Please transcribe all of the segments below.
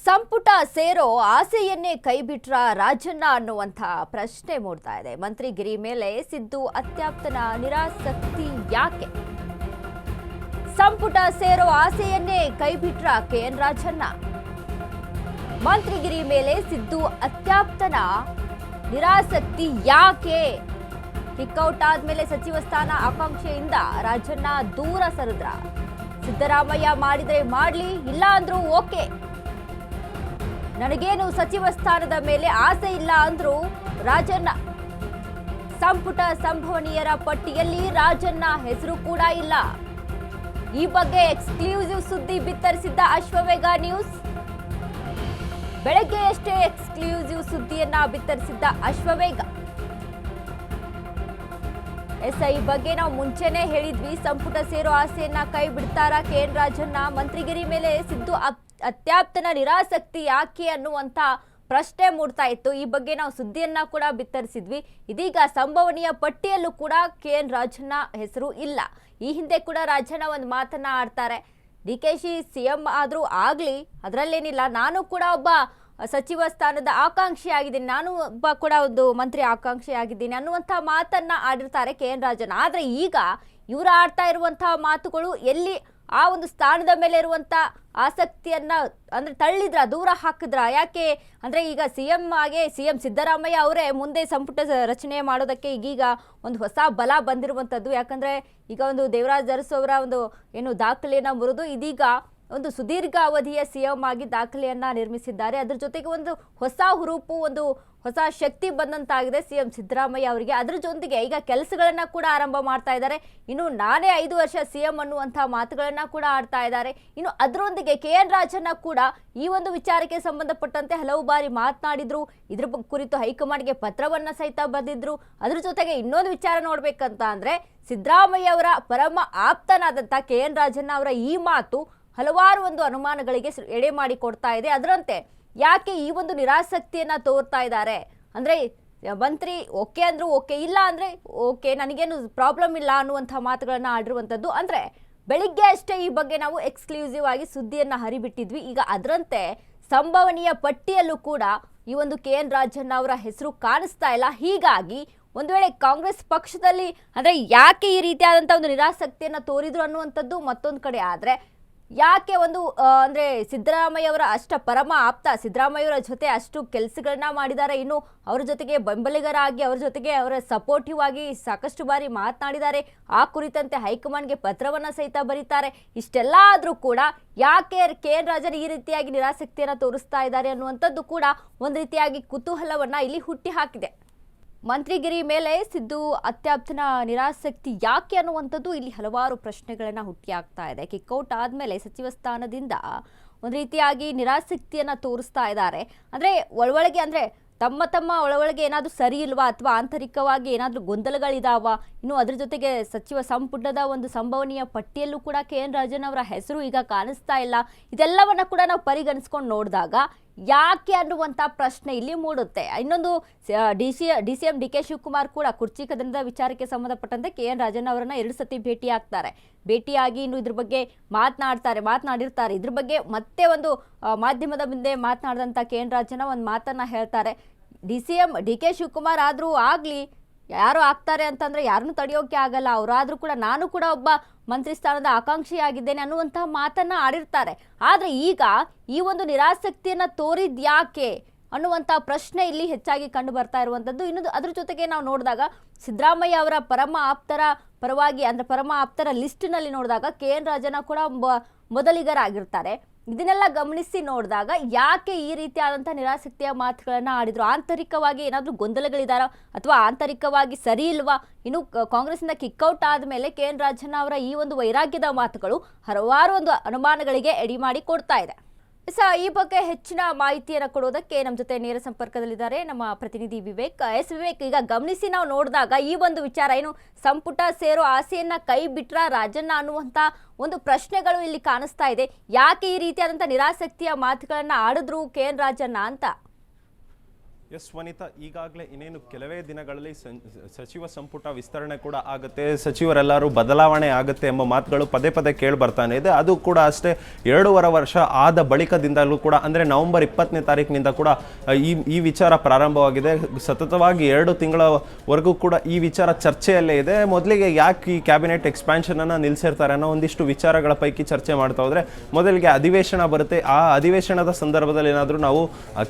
ಸಂಪುಟ ಸೇರೋ ಆಸೆಯನ್ನೇ ಕೈಬಿಟ್ರ ರಾಜಣ್ಣ ಅನ್ನುವಂಥ ಪ್ರಶ್ನೆ ಮೂಡ್ತಾ ಇದೆ. ಮಂತ್ರಿಗಿರಿ ಮೇಲೆ ಸಿದ್ದು ಅತ್ಯಾಪ್ತನ ನಿರಾಸಕ್ತಿ ಯಾಕೆ? ಸಂಪುಟ ಸೇರೋ ಆಸೆಯನ್ನೇ ಕೈಬಿಟ್ರ ಕೆಎನ್ ರಾಜಣ್ಣ. ಮಂತ್ರಿಗಿರಿ ಮೇಲೆ ಸಿದ್ದು ಅತ್ಯಾಪ್ತನ ನಿರಾಸಕ್ತಿ ಯಾಕೆ? ಕಿಕ್ಔಟ್ ಆದ್ಮೇಲೆ ಸಚಿವ ಸ್ಥಾನ ಆಕಾಂಕ್ಷೆಯಿಂದ ರಾಜಣ್ಣ ದೂರ ಸರಿದ್ರ. ಸಿದ್ದರಾಮಯ್ಯ ಮಾಡಿದ್ರೆ ಮಾಡ್ಲಿ, ಇಲ್ಲ ಅಂದ್ರೂ ಓಕೆ, ನನಗೇನು ಸಚಿವ ಸ್ಥಾನದ ಮೇಲೆ ಆಸೆ ಇಲ್ಲ ಅಂದ್ರು ರಾಜಣ್ಣ. ಸಂಪುಟ ಸಂಭವನೀಯರ ಪಟ್ಟಿಯಲ್ಲಿ ರಾಜಣ್ಣ ಹೆಸರು ಕೂಡ ಇಲ್ಲ. ಈ ಬಗ್ಗೆ ಎಕ್ಸ್ಕ್ಲೂಸಿವ್ ಸುದ್ದಿ ಬಿತ್ತರಿಸಿದ್ದ ಅಶ್ವವೇಗ ನ್ಯೂಸ್. ಬೆಳಗ್ಗೆಯಷ್ಟೇ ಎಕ್ಸ್ಕ್ಲೂಸಿವ್ ಸುದ್ದಿಯನ್ನ ಬಿತ್ತರಿಸಿದ್ದ ಅಶ್ವವೇಗ. ಈ ಬಗ್ಗೆ ನಾವು ಮುಂಚೆನೆ ಹೇಳಿದ್ವಿ, ಸಂಪುಟ ಸೇರೋ ಆಸೆಯನ್ನ ಕೈ ಬಿಡ್ತಾರ ಕೆಎನ್ ರಾಜಣ್ಣ. ಮಂತ್ರಿಗಿರಿ ಮೇಲೆ ಸಿದ್ದು ಅತ್ಯಾಪ್ತನ ನಿರಾಸಕ್ತಿ ಯಾಕೆ ಅನ್ನುವಂಥ ಪ್ರಶ್ನೆ ಮೂಡ್ತಾ ಇತ್ತು. ಈ ಬಗ್ಗೆ ನಾವು ಸುದ್ದಿಯನ್ನ ಕೂಡ ಬಿತ್ತರಿಸಿದ್ವಿ. ಇದೀಗ ಸಂಭವನೀಯ ಪಟ್ಟಿಯಲ್ಲೂ ಕೂಡ ಕೆಎನ್ ರಾಜಣ್ಣ ಹೆಸರು ಇಲ್ಲ. ಈ ಹಿಂದೆ ಕೂಡ ರಾಜಣ್ಣ ಒಂದು ಮಾತನ್ನ ಆಡ್ತಾರೆ, ಡಿಕೆಶಿ ಸಿಎಂ ಆದ್ರೂ ಆಗ್ಲಿ ಅದರಲ್ಲೇನಿಲ್ಲ, ನಾನು ಕೂಡ ಒಬ್ಬ ಸಚಿವ ಸ್ಥಾನದ ಆಕಾಂಕ್ಷಿ ಆಗಿದ್ದೀನಿ, ನಾನು ಒಬ್ಬ ಕೂಡ ಒಂದು ಮಂತ್ರಿ ಆಕಾಂಕ್ಷಿ ಆಗಿದ್ದೀನಿ ಅನ್ನುವಂಥ ಮಾತನ್ನ ಆಡಿರ್ತಾರೆ ಕೆಎನ್ ರಾಜಣ್ಣ. ಆದ್ರೆ ಈಗ ಇವರು ಆಡ್ತಾ ಇರುವಂತಹ ಮಾತುಗಳು ಎಲ್ಲಿ ಆ ಒಂದು ಸ್ಥಾನದ ಮೇಲೆ ಇರುವಂತ ಆಸಕ್ತಿಯನ್ನ ಅಂದ್ರೆ ತಳ್ಳಿದ್ರ, ದೂರ ಹಾಕಿದ್ರ? ಯಾಕೆ ಅಂದ್ರೆ ಈಗ ಸಿಎಂ ಸಿದ್ದರಾಮಯ್ಯ ಅವರೇ ಮುಂದೆ ಸಂಪುಟ ರಚನೆ ಮಾಡೋದಕ್ಕೆ ಈಗೀಗ ಒಂದು ಹೊಸ ಬಲ ಬಂದಿರುವಂತದ್ದು. ಯಾಕಂದ್ರೆ ಈಗ ಒಂದು ದೇವರಾಜ್ ಅರಸು ಅವರ ಒಂದು ಏನು ದಾಖಲೆಯನ್ನ ಮುರಿದು ಇದೀಗ ಒಂದು ಸುದೀರ್ಘ ಅವಧಿಯ ಸಿಎಂ ಆಗಿ ದಾಖಲೆಯನ್ನ ನಿರ್ಮಿಸಿದ್ದಾರೆ. ಅದ್ರ ಜೊತೆಗೆ ಒಂದು ಹೊಸ ಹುರುಪು, ಒಂದು ಹೊಸ ಶಕ್ತಿ ಬಂದಂತಾಗಿದೆ ಸಿಎಂ ಸಿದ್ದರಾಮಯ್ಯ ಅವರಿಗೆ. ಅದ್ರ ಜೊತೆಗೆ ಈಗ ಕೆಲಸಗಳನ್ನ ಕೂಡ ಆರಂಭ ಮಾಡ್ತಾ ಇದ್ದಾರೆ. ಇನ್ನು ನಾನೇ 5 ವರ್ಷ ಸಿಎಂ ಅನ್ನುವಂತಹ ಮಾತುಗಳನ್ನ ಕೂಡ ಆಡ್ತಾ ಇದ್ದಾರೆ. ಇನ್ನು ಅದರೊಂದಿಗೆ ಕೆಎನ್ ರಾಜಣ್ಣ ಕೂಡ ಈ ಒಂದು ವಿಚಾರಕ್ಕೆ ಸಂಬಂಧಪಟ್ಟಂತೆ ಹಲವು ಬಾರಿ ಮಾತನಾಡಿದ್ರು. ಇದ್ರ ಕುರಿತು ಹೈಕಮಾಂಡ್ಗೆ ಪತ್ರವನ್ನ ಸಹಿತ ಬರೆದಿದ್ರು. ಅದ್ರ ಜೊತೆಗೆ ಇನ್ನೊಂದು ವಿಚಾರ ನೋಡ್ಬೇಕಂತ ಅಂದ್ರೆ, ಸಿದ್ದರಾಮಯ್ಯ ಅವರ ಪರಮ ಆಪ್ತನಾದಂತ ಕೆಎನ್ ರಾಜಣ್ಣ ಅವರ ಈ ಮಾತು ಹಲವಾರು ಒಂದು ಅನುಮಾನಗಳಿಗೆ ಎಡೆ ಮಾಡಿ ಕೊಡ್ತಾ ಇದೆ. ಅದರಂತೆ ಯಾಕೆ ಈ ಒಂದು ನಿರಾಸಕ್ತಿಯನ್ನ ತೋರ್ತಾ ಇದ್ದಾರೆ ಅಂದ್ರೆ, ಮಂತ್ರಿ ಓಕೆ ಅಂದ್ರು ಓಕೆ, ಇಲ್ಲ ಅಂದ್ರೆ ಓಕೆ, ನನಗೇನು ಪ್ರಾಬ್ಲಮ್ ಇಲ್ಲ ಅನ್ನುವಂಥ ಮಾತುಗಳನ್ನ ಆಡಿರುವಂಥದ್ದು. ಅಂದ್ರೆ ಬೆಳಿಗ್ಗೆ ಅಷ್ಟೇ ಈ ಬಗ್ಗೆ ನಾವು ಎಕ್ಸ್ಕ್ಲೂಸಿವ್ ಆಗಿ ಸುದ್ದಿಯನ್ನ ಹರಿಬಿಟ್ಟಿದ್ವಿ. ಈಗ ಅದರಂತೆ ಸಂಭವನೀಯ ಪಟ್ಟಿಯಲ್ಲೂ ಕೂಡ ಈ ಒಂದು ಕೆಎನ್ ರಾಜಣ್ಣ ಅವರ ಹೆಸರು ಕಾಣಿಸ್ತಾ ಇಲ್ಲ. ಹೀಗಾಗಿ ಒಂದು ವೇಳೆ ಕಾಂಗ್ರೆಸ್ ಪಕ್ಷದಲ್ಲಿ ಅಂದ್ರೆ ಯಾಕೆ ಈ ರೀತಿಯಾದಂಥ ಒಂದು ನಿರಾಸಕ್ತಿಯನ್ನ ತೋರಿದ್ರು ಅನ್ನುವಂಥದ್ದು ಮತ್ತೊಂದು ಕಡೆ. ಆದ್ರೆ ಯಾಕೆ ಒಂದು ಅಂದ್ರೆ ಸಿದ್ದರಾಮಯ್ಯ ಅವರ ಪರಮ ಆಪ್ತ, ಸಿದ್ದರಾಮಯ್ಯವರ ಜೊತೆ ಅಷ್ಟು ಕೆಲಸಗಳನ್ನ ಮಾಡಿದ್ದಾರೆ, ಇನ್ನು ಅವರ ಜೊತೆಗೆ ಬೆಂಬಲಿಗರಾಗಿ ಅವರ ಜೊತೆಗೆ ಅವರ ಸಪೋರ್ಟಿವ್ ಆಗಿ ಸಾಕಷ್ಟು ಬಾರಿ ಮಾತನಾಡಿದ್ದಾರೆ. ಆ ಕುರಿತಂತೆ ಹೈಕಮಾಂಡ್ಗೆ ಪತ್ರವನ್ನ ಸಹಿತ ಬರೀತಾರೆ. ಇಷ್ಟೆಲ್ಲ ಆದ್ರೂ ಕೂಡ ಯಾಕೆ ಕೆಎನ್ ರಾಜನ್ ಈ ರೀತಿಯಾಗಿ ನಿರಾಸಕ್ತಿಯನ್ನ ತೋರಿಸ್ತಾ ಇದ್ದಾರೆ ಅನ್ನುವಂಥದ್ದು ಕೂಡ ಒಂದು ರೀತಿಯಾಗಿ ಕುತೂಹಲವನ್ನ ಇಲ್ಲಿ ಹುಟ್ಟಿ ಹಾಕಿದೆ. ಮಂತ್ರಿಗಿರಿ ಮೇಲೆ ಸಿದ್ದು ಅತ್ಯಾಪ್ತನ ನಿರಾಸಕ್ತಿ ಯಾಕೆ ಅನ್ನುವಂಥದ್ದು ಇಲ್ಲಿ ಹಲವಾರು ಪ್ರಶ್ನೆಗಳನ್ನ ಹುಟ್ಟಿ ಆಗ್ತಾ ಇದೆ. ಕಿಕ್ಔಟ್ ಆದ್ಮೇಲೆ ಸಚಿವ ಸ್ಥಾನದಿಂದ ಒಂದು ರೀತಿಯಾಗಿ ನಿರಾಸಕ್ತಿಯನ್ನ ತೋರಿಸ್ತಾ ಇದ್ದಾರೆ. ಅಂದ್ರೆ ಒಳೊಳಗೆ ಅಂದ್ರೆ ತಮ್ಮ ಒಳೊಳಗೆ ಏನಾದರೂ ಸರಿ ಇಲ್ವಾ, ಅಥವಾ ಆಂತರಿಕವಾಗಿ ಏನಾದರೂ ಗೊಂದಲಗಳಿದಾವ? ಇನ್ನು ಅದ್ರ ಜೊತೆಗೆ ಸಚಿವ ಸಂಪುಟದ ಒಂದು ಸಂಭವನೀಯ ಪಟ್ಟಿಯಲ್ಲೂ ಕೂಡ ಕೆಎನ್ ರಾಜನ್ ಅವರ ಹೆಸರು ಈಗ ಕಾಣಿಸ್ತಾ ಇಲ್ಲ. ಇದೆಲ್ಲವನ್ನ ಕೂಡ ನಾವು ಪರಿಗಣಿಸ್ಕೊಂಡು ನೋಡಿದಾಗ ಯಾಕೆ ಅನ್ನುವಂಥ ಪ್ರಶ್ನೆ ಇಲ್ಲಿ ಮೂಡುತ್ತೆ. ಇನ್ನೊಂದು ಡಿಸಿಎಂ ಡಿ ಕೆ ಶಿವಕುಮಾರ್ ಕೂಡ ಕುರ್ಚಿ ಕದನದ ವಿಚಾರಕ್ಕೆ ಸಂಬಂಧಪಟ್ಟಂತೆ ಕೆಎನ್ ರಾಜನ್ ಅವರನ್ನ 2 ಸತಿ ಭೇಟಿಯಾಗಿ ಇನ್ನು ಇದ್ರ ಬಗ್ಗೆ ಮಾತನಾಡಿರ್ತಾರೆ. ಇದ್ರ ಬಗ್ಗೆ ಮತ್ತೆ ಒಂದು ಮಾಧ್ಯಮದ ಮುಂದೆ ಮಾತನಾಡಿದಂಥ ಕೆಎನ್ ರಾಜನ್ ಒಂದು ಮಾತನ್ನ ಹೇಳ್ತಾರೆ, ಡಿಸಿಎಂ ಡಿ ಕೆ ಶಿವಕುಮಾರ್ ಆದ್ರೂ ಆಗ್ಲಿ, ಯಾರು ಆಗ್ತಾರೆ ಅಂತಂದ್ರೆ ಯಾರನ್ನು ತಡೆಯೋಕೆ ಆಗಲ್ಲ, ಅವರಾದ್ರೂ ಕೂಡ ನಾನು ಕೂಡ ಒಬ್ಬ ಮಂತ್ರಿ ಸ್ಥಾನದ ಆಕಾಂಕ್ಷಿಯಾಗಿದ್ದೇನೆ ಅನ್ನುವಂತಹ ಮಾತನ್ನ ಆಡಿರ್ತಾರೆ. ಆದ್ರೆ ಈಗ ಈ ಒಂದು ನಿರಾಸಕ್ತಿಯನ್ನ ತೋರಿದ್ಯಾಕೆ ಅನ್ನುವಂಥ ಪ್ರಶ್ನೆ ಇಲ್ಲಿ ಹೆಚ್ಚಾಗಿ ಕಂಡು ಬರ್ತಾ ಇರುವಂಥದ್ದು. ಇನ್ನು ಅದ್ರ ಜೊತೆಗೆ ನಾವು ನೋಡಿದಾಗ ಸಿದ್ದರಾಮಯ್ಯ ಅವರ ಪರಮ ಆಪ್ತರ ಪರವಾಗಿ ಅಂದ್ರೆ ಪರಮ ಆಪ್ತರ ಲಿಸ್ಟ್ನಲ್ಲಿ ನೋಡಿದಾಗ ಕೆಎನ್ ರಾಜಣ್ಣ ಕೂಡ ಮೊದಲಿಗರಾಗಿರ್ತಾರೆ. ಇದನ್ನೆಲ್ಲ ಗಮನಿಸಿ ನೋಡಿದಾಗ ಯಾಕೆ ಈ ರೀತಿಯಾದಂಥ ನಿರಾಸಕ್ತಿಯ ಮಾತುಗಳನ್ನ ಆಡಿದ್ರು? ಆಂತರಿಕವಾಗಿ ಏನಾದರೂ ಗೊಂದಲಗಳಿದಾರ, ಅಥವಾ ಆಂತರಿಕವಾಗಿ ಸರಿ ಇಲ್ವಾ? ಇನ್ನು ಕಾಂಗ್ರೆಸ್ನಿಂದ ಕಿಕ್ಔಟ್ ಆದಮೇಲೆ ಕೆಎನ್ ರಾಜಣ್ಣ ಅವರ ಈ ಒಂದು ವೈರಾಗ್ಯದ ಮಾತುಗಳು ಹಲವಾರು ಒಂದು ಅನುಮಾನಗಳಿಗೆ ಎಡೆ ಮಾಡಿ ಕೊಡ್ತಾ ಇದೆ. ಈ ಬಗ್ಗೆ ಹೆಚ್ಚಿನ ಮಾಹಿತಿಯನ್ನು ಕೊಡೋದಕ್ಕೆ ನಮ್ಮ ಜೊತೆ ನೇರ ಸಂಪರ್ಕದಲ್ಲಿದ್ದಾರೆ ನಮ್ಮ ಪ್ರತಿನಿಧಿ ವಿವೇಕ್. ವಿವೇಕ್, ಈಗ ಗಮನಿಸಿ ನಾವು ನೋಡಿದಾಗ ಈ ಒಂದು ವಿಚಾರ ಏನು, ಸಂಪುಟ ಸೇರೋ ಆಸೆಯನ್ನ ಕೈ ಬಿಟ್ರ ರಾಜಣ್ಣ ಅನ್ನುವಂಥ ಒಂದು ಪ್ರಶ್ನೆಗಳು ಇಲ್ಲಿ ಕಾಣಿಸ್ತಾ ಇದೆ. ಯಾಕೆ ಈ ರೀತಿಯಾದಂಥ ನಿರಾಸಕ್ತಿಯ ಮಾತುಗಳನ್ನ ಆಡಿದ್ರು ಕೆಎನ್ ರಾಜಣ್ಣ ಅಂತ? ಎಸ್ ವನಿತಾ, ಈಗಾಗಲೇ ಇನ್ನೇನು ಕೆಲವೇ ದಿನಗಳಲ್ಲಿ ಸಚಿವ ಸಂಪುಟ ವಿಸ್ತರಣೆ ಕೂಡ ಆಗುತ್ತೆ, ಸಚಿವರೆಲ್ಲರೂ ಬದಲಾವಣೆ ಆಗುತ್ತೆ ಎಂಬ ಮಾತುಗಳು ಪದೇ ಪದೇ ಕೇಳಿ ಬರ್ತಾನೆ ಇದೆ. ಅದು ಕೂಡ ಅಷ್ಟೇ 2.5 ವರ್ಷ ಆದ ಬಳಿಕದಿಂದಲೂ ಕೂಡ, ಅಂದರೆ ನವೆಂಬರ್ 20ನೇ ತಾರೀಕಿನಿಂದ ಕೂಡ ಈ ವಿಚಾರ ಪ್ರಾರಂಭವಾಗಿದೆ. ಸತತವಾಗಿ 2 ತಿಂಗಳವರೆಗೂ ಕೂಡ ಈ ವಿಚಾರ ಚರ್ಚೆಯಲ್ಲೇ ಇದೆ. ಮೊದಲಿಗೆ ಯಾಕೆ ಈ ಕ್ಯಾಬಿನೆಟ್ ಎಕ್ಸ್ಪ್ಯಾನ್ಷನ್ ಅನ್ನು ನಿಲ್ಲಿಸಿರ್ತಾರೆ ಅನ್ನೋ ಒಂದಿಷ್ಟು ವಿಚಾರಗಳ ಪೈಕಿ ಚರ್ಚೆ ಮಾಡ್ತಾ ಹೋದ್ರೆ, ಮೊದಲಿಗೆ ಅಧಿವೇಶನ ಬರುತ್ತೆ. ಆ ಅಧಿವೇಶನದ ಸಂದರ್ಭದಲ್ಲಿ ಏನಾದರೂ ನಾವು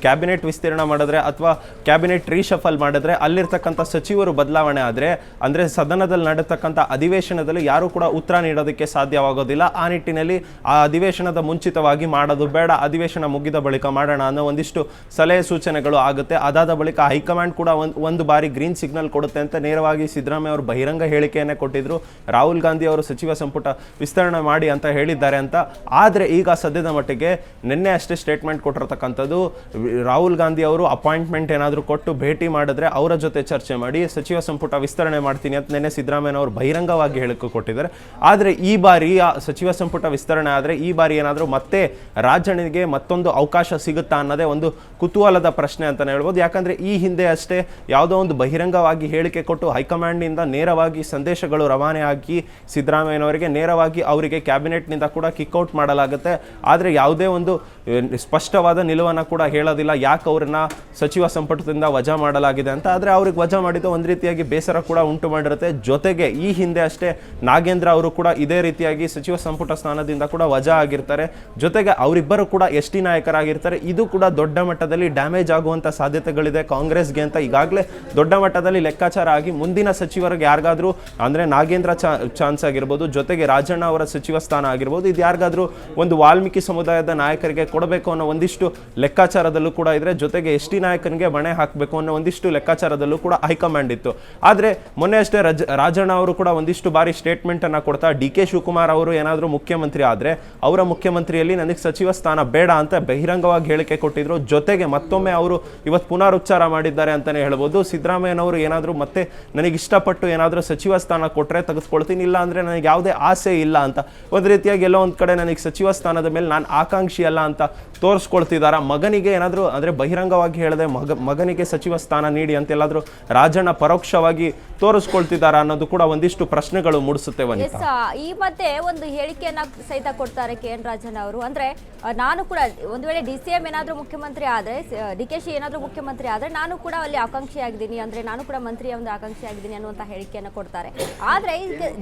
ಕ್ಯಾಬಿನೆಟ್ ವಿಸ್ತೀರ್ಣ ಮಾಡಿದ್ರೆ ಅಥವಾ ಕ್ಯಾಬಿನೆಟ್ ರೀಶಫಲ್ ಮಾಡಿದ್ರೆ ಅಲ್ಲಿರ್ತಕ್ಕಂಥ ಸಚಿವರು ಬದಲಾವಣೆ ಆದರೆ, ಅಂದರೆ ಸದನದಲ್ಲಿ ನಡೆತಕ್ಕಂಥ ಅಧಿವೇಶನದಲ್ಲಿ ಯಾರು ಕೂಡ ಉತ್ತರ ನೀಡೋದಕ್ಕೆ ಸಾಧ್ಯವಾಗೋದಿಲ್ಲ. ಆ ನಿಟ್ಟಿನಲ್ಲಿ ಆ ಅಧಿವೇಶನದ ಮುಂಚಿತವಾಗಿ ಮಾಡೋದು ಬೇಡ, ಅಧಿವೇಶನ ಮುಗಿದ ಬಳಿಕ ಮಾಡೋಣ ಅನ್ನೋ ಒಂದಿಷ್ಟು ಸಲಹೆ ಸೂಚನೆಗಳು ಆಗುತ್ತೆ. ಅದಾದ ಬಳಿಕ ಹೈಕಮಾಂಡ್ ಕೂಡ ಒಂದು ಬಾರಿ ಗ್ರೀನ್ ಸಿಗ್ನಲ್ ಕೊಡುತ್ತೆ ಅಂತ ನೇರವಾಗಿ ಸಿದ್ದರಾಮಯ್ಯ ಅವರು ಬಹಿರಂಗ ಹೇಳಿಕೆಯನ್ನೇ ಕೊಟ್ಟಿದ್ರು. ರಾಹುಲ್ ಗಾಂಧಿ ಅವರು ಸಚಿವ ಸಂಪುಟ ವಿಸ್ತರಣೆ ಮಾಡಿ ಅಂತ ಹೇಳಿದ್ದಾರೆ ಅಂತ. ಆದರೆ ಈಗ ಸದ್ಯದ ಮಟ್ಟಿಗೆ ನಿನ್ನೆ ಅಷ್ಟೇ ಸ್ಟೇಟ್ಮೆಂಟ್ ಕೊಟ್ಟಿರ್ತಕ್ಕಂಥದ್ದು, ರಾಹುಲ್ ಗಾಂಧಿ ಅವರು ಅಪಾಯಿಂಟ್ಮೆಂಟ್ ಏನಾದರೂ ಕೊಟ್ಟು ಭೇಟಿ ಮಾಡಿದ್ರೆ ಅವರ ಜೊತೆ ಚರ್ಚೆ ಮಾಡಿ ಸಚಿವ ಸಂಪುಟ ವಿಸ್ತರಣೆ ಮಾಡ್ತೀನಿ ಅಂತ ನಿನ್ನೆ ಸಿದ್ದರಾಮಯ್ಯ ಅವರು ಬಹಿರಂಗವಾಗಿ ಹೇಳಿಕೆ ಕೊಟ್ಟಿದ್ದಾರೆ. ಆದರೆ ಈ ಬಾರಿ ಸಚಿವ ಸಂಪುಟ ವಿಸ್ತರಣೆ ಆದರೆ ಈ ಬಾರಿ ಏನಾದರೂ ಮತ್ತೆ ರಾಜಣ್ಣನಿಗೆ ಮತ್ತೊಂದು ಅವಕಾಶ ಸಿಗುತ್ತಾ ಅನ್ನೋದೇ ಒಂದು ಕುತೂಹಲದ ಪ್ರಶ್ನೆ ಅಂತಲೇ ಹೇಳ್ಬೋದು. ಯಾಕಂದರೆ ಈ ಹಿಂದೆ ಅಷ್ಟೇ ಯಾವುದೋ ಒಂದು ಬಹಿರಂಗವಾಗಿ ಹೇಳಿಕೆ ಕೊಟ್ಟು ಹೈಕಮಾಂಡ್ನಿಂದ ನೇರವಾಗಿ ಸಂದೇಶಗಳು ರವಾನೆ ಆಗಿ ಸಿದ್ದರಾಮಯ್ಯನವರಿಗೆ ನೇರವಾಗಿ ಅವರಿಗೆ ಕ್ಯಾಬಿನೆಟ್ನಿಂದ ಕೂಡ ಕಿಕ್ಔಟ್ ಮಾಡಲಾಗುತ್ತೆ. ಆದರೆ ಯಾವುದೇ ಒಂದು ಸ್ಪಷ್ಟವಾದ ನಿಲುವನ್ನು ಕೂಡ ಹೇಳೋದಿಲ್ಲ ಯಾಕೆ ಅವ್ರನ್ನ ಸಚಿವ ಸಂಪುಟದಿಂದ ವಜಾ ಮಾಡಲಾಗಿದೆ ಅಂತ. ಆದರೆ ಅವ್ರಿಗೆ ವಜಾ ಮಾಡಿದ್ದು ಒಂದು ರೀತಿಯಾಗಿ ಬೇಸರ ಕೂಡ ಉಂಟು ಮಾಡಿರುತ್ತೆ. ಜೊತೆಗೆ ಈ ಹಿಂದೆ ಅಷ್ಟೇ ನಾಗೇಂದ್ರ ಅವರು ಕೂಡ ಇದೇ ರೀತಿಯಾಗಿ ಸಚಿವ ಸಂಪುಟ ಸ್ಥಾನದಿಂದ ಕೂಡ ವಜಾ ಆಗಿರ್ತಾರೆ. ಜೊತೆಗೆ ಅವರಿಬ್ಬರು ಕೂಡ ಎಸ್ ಟಿ ನಾಯಕರಾಗಿರ್ತಾರೆ. ಇದು ಕೂಡ ದೊಡ್ಡ ಮಟ್ಟದಲ್ಲಿ ಡ್ಯಾಮೇಜ್ ಆಗುವಂಥ ಸಾಧ್ಯತೆಗಳಿದೆ ಕಾಂಗ್ರೆಸ್ಗೆ ಅಂತ ಈಗಾಗಲೇ ದೊಡ್ಡ ಮಟ್ಟದಲ್ಲಿ ಲೆಕ್ಕಾಚಾರ ಆಗಿ ಮುಂದಿನ ಸಚಿವರಿಗೆ ಯಾರಿಗಾದ್ರೂ, ಅಂದರೆ ನಾಗೇಂದ್ರ ಚಾನ್ಸ್ ಆಗಿರ್ಬೋದು, ಜೊತೆಗೆ ರಾಜಣ್ಣ ಅವರ ಸಚಿವ ಸ್ಥಾನ ಆಗಿರ್ಬೋದು, ಇದು ಯಾರಿಗಾದ್ರೂ ಒಂದು ವಾಲ್ಮೀಕಿ ಸಮುದಾಯದ ನಾಯಕರಿಗೆ ಕೊಡಬೇಕು ಅನ್ನೋ ಒಂದಿಷ್ಟು ಲೆಕ್ಕಾಚಾರದಲ್ಲೂ ಕೂಡ ಇದ್ರೆ, ಜೊತೆಗೆ ಎಸ್ ಟಿ ನಾಯಕನಿಗೆ ಬಣೆ ಹಾಕಬೇಕು ಅನ್ನೋ ಒಂದಿಷ್ಟು ಲೆಕ್ಕಾಚಾರದಲ್ಲೂ ಕೂಡ ಹೈಕಮಾಂಡ್ ಇತ್ತು. ಆದರೆ ಮೊನ್ನೆ ಅಷ್ಟೇ ರಾಜಣ್ಣ ಅವರು ಕೂಡ ಒಂದಿಷ್ಟು ಬಾರಿ ಸ್ಟೇಟ್ಮೆಂಟ್ ಅನ್ನ ಕೊಡ್ತಾ, ಡಿ ಕೆ ಶಿವಕುಮಾರ್ ಅವರು ಏನಾದರೂ ಮುಖ್ಯಮಂತ್ರಿ ಆದರೆ ಅವರ ಮುಖ್ಯಮಂತ್ರಿಯಲ್ಲಿ ನನಗೆ ಸಚಿವ ಸ್ಥಾನ ಬೇಡ ಅಂತ ಬಹಿರಂಗವಾಗಿ ಹೇಳಿಕೆ ಕೊಟ್ಟಿದ್ರು. ಜೊತೆಗೆ ಮತ್ತೊಮ್ಮೆ ಅವರು ಇವತ್ತು ಪುನರುಚ್ಚಾರ ಮಾಡಿದ್ದಾರೆ ಅಂತಾನೆ ಹೇಳ್ಬೋದು. ಸಿದ್ದರಾಮಯ್ಯನವರು ಏನಾದರೂ ಮತ್ತೆ ನನಗೆ ಇಷ್ಟಪಟ್ಟು ಏನಾದರೂ ಸಚಿವ ಸ್ಥಾನ ಕೊಟ್ಟರೆ ತೆಗೆದುಕೊಳ್ತೀನಿ, ಇಲ್ಲ ಅಂದರೆ ನನಗೆ ಯಾವುದೇ ಆಸೆ ಇಲ್ಲ ಅಂತ ಒಂದು ರೀತಿಯಾಗಿ ಎಲ್ಲೋ ಒಂದು ಕಡೆ ನನಗೆ ಸಚಿವ ಸ್ಥಾನದ ಮೇಲೆ ನಾನು ಆಕಾಂಕ್ಷಿ ಅಲ್ಲ ಅಂತ ತೋರಿಸ್ಕೊಳ್ತಿದ್ದಾರೆ. ಮಗನಿಗೆ ಏನಾದರೂ ಅಂದರೆ ಬಹಿರಂಗವಾಗಿ ಹೇಳದೆ ಮಗನಿಗೆ ಸಚಿವ ಸ್ಥಾನ ನೀಡಿ ಅಂತೆಲ್ಲಾದರೂ ರಾಜಣ್ಣ ಪರೋಕ್ಷವಾಗಿ ತೋರಿಸ್ಕೊಳ್ತಿದ್ದಾರೆ ಅನ್ನೋದು ಕೂಡ ಒಂದಿಷ್ಟು ಪ್ರಶ್ನೆಗಳು ಮೂಡಿಸುತ್ತೆ. ಈ ಮಧ್ಯೆ ಒಂದು ಹೇಳಿಕೆಯನ್ನ ಸಹಿತ ಕೊಡ್ತಾರೆ KN ರಾಜಣ್ಣ ಅವರು. ಅಂದ್ರೆ ನಾನು ಕೂಡ ಒಂದು ವೇಳೆ DCM ಏನಾದರೂ ಮುಖ್ಯಮಂತ್ರಿ ಆದ್ರೆ, DKಶಿ ಏನಾದರೂ ಮುಖ್ಯಮಂತ್ರಿ ಆದ್ರೆ ನಾನು ಕೂಡ ಅಲ್ಲಿ ಆಕಾಂಕ್ಷಿ ಆಗಿದ್ದೀನಿ, ಅಂದ್ರೆ ನಾನು ಕೂಡ ಮಂತ್ರಿಯ ಒಂದು ಆಕಾಂಕ್ಷಿ ಆಗಿದ್ದೀನಿ ಅನ್ನುವಂತ ಹೇಳಿಕೆಯನ್ನು ಕೊಡ್ತಾರೆ. ಆದ್ರೆ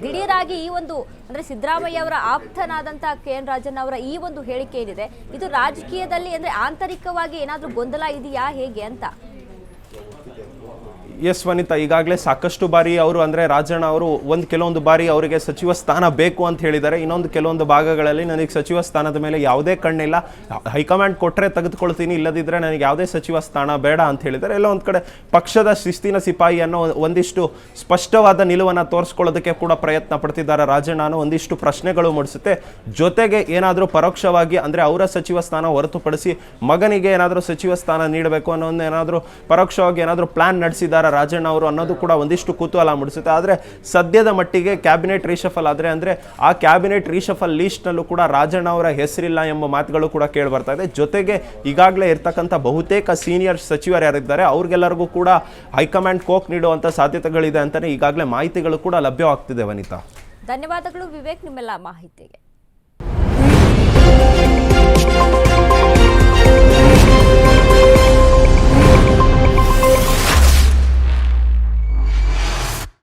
ದಿಢೀರಾಗಿ ಈ ಒಂದು ಅಂದ್ರೆ ಸಿದ್ದರಾಮಯ್ಯ ಅವರ ಆಪ್ತನಾದಂತ KN ರಾಜಣ್ಣ ಅವರ ಈ ಒಂದು ಹೇಳಿಕೆ ಏನಿದೆ, ಇದು ರಾಜಕೀಯದಲ್ಲಿ ಅಂದ್ರೆ ಆಂತರಿಕವಾಗಿ ಏನಾದರೂ ಗೊಂದಲ ಇದೆಯಾ ಹೇಗೆ ಅಂತ? ಎಸ್ ವನಿತಾ, ಈಗಾಗಲೇ ಸಾಕಷ್ಟು ಬಾರಿ ಅವರು ಅಂದರೆ ರಾಜಣ್ಣ ಅವರು ಕೆಲವೊಂದು ಬಾರಿ ಅವರಿಗೆ ಸಚಿವ ಸ್ಥಾನ ಬೇಕು ಅಂತ ಹೇಳಿದ್ದಾರೆ. ಇನ್ನೊಂದು ಕೆಲವೊಂದು ಭಾಗಗಳಲ್ಲಿ ನನಗೆ ಸಚಿವ ಸ್ಥಾನದ ಮೇಲೆ ಯಾವುದೇ ಕಣ್ಣಿಲ್ಲ, ಹೈಕಮಾಂಡ್ ಕೊಟ್ಟರೆ ತೆಗೆದುಕೊಳ್ತೀನಿ, ಇಲ್ಲದಿದ್ದರೆ ನನಗೆ ಯಾವುದೇ ಸಚಿವ ಸ್ಥಾನ ಬೇಡ ಅಂತ ಹೇಳಿದ್ದಾರೆ. ಎಲ್ಲ ಒಂದು ಕಡೆ ಪಕ್ಷದ ಶಿಸ್ತಿನ ಸಿಪಾಯಿ ಅನ್ನೋ ಒಂದಿಷ್ಟು ಸ್ಪಷ್ಟವಾದ ನಿಲುವನ್ನು ತೋರಿಸ್ಕೊಳ್ಳೋದಕ್ಕೆ ಕೂಡ ಪ್ರಯತ್ನ ಪಡ್ತಿದ್ದಾರೆ ರಾಜಣ್ಣ ಅನ್ನೋ ಒಂದಿಷ್ಟು ಪ್ರಶ್ನೆಗಳು ಮೂಡಿಸುತ್ತೆ. ಜೊತೆಗೆ ಏನಾದರೂ ಪರೋಕ್ಷವಾಗಿ ಅಂದರೆ ಅವರ ಸಚಿವ ಸ್ಥಾನ ಹೊರತುಪಡಿಸಿ ಮಗನಿಗೆ ಏನಾದರೂ ಸಚಿವ ಸ್ಥಾನ ನೀಡಬೇಕು ಅನ್ನೋ ಒಂದು ಏನಾದರೂ ಪರೋಕ್ಷವಾಗಿ ಏನಾದರೂ ಪ್ಲಾನ್ ನಡೆಸಿದ್ದಾರೆ ರಾಜಣ್ಣ ಅವರು ಅನ್ನೋದು ಕೂಡ ಒಂದಿಷ್ಟು ಕುತೂಹಲ ಮೂಡಿಸುತ್ತೆ. ಆದರೆ ಸದ್ಯದ ಮಟ್ಟಿಗೆ ಕ್ಯಾಬಿನೆಟ್ ರೀಶಫಲ್ ಆದರೆ ಅಂದರೆ ಆ ಕ್ಯಾಬಿನೆಟ್ ರೀಶಫಲ್ ಲೀಸ್ಟ್ನಲ್ಲೂ ಕೂಡ ರಾಜಣ್ಣ ಅವರ ಹೆಸರಿಲ್ಲ ಎಂಬ ಮಾತುಗಳು ಕೂಡ ಕೇಳಿ ಬರ್ತಾ ಇದೆ. ಜೊತೆಗೆ ಈಗಾಗಲೇ ಇರ್ತಕ್ಕಂಥ ಬಹುತೇಕ ಸೀನಿಯರ್ ಸಚಿವರು ಯಾರಿದ್ದಾರೆ ಅವ್ರಿಗೆಲ್ಲರಿಗೂ ಕೂಡ ಹೈಕಮಾಂಡ್ ಕೋಕ್ ನೀಡುವಂಥ ಸಾಧ್ಯತೆಗಳಿದೆ ಅಂತಲೇ ಈಗಾಗಲೇ ಮಾಹಿತಿಗಳು ಕೂಡ ಲಭ್ಯವಾಗ್ತಿದೆ. ವನಿತಾ, ಧನ್ಯವಾದಗಳು ವಿವೇಕ್ ನಿಮ್ಮೆಲ್ಲ ಮಾಹಿತಿಗೆ.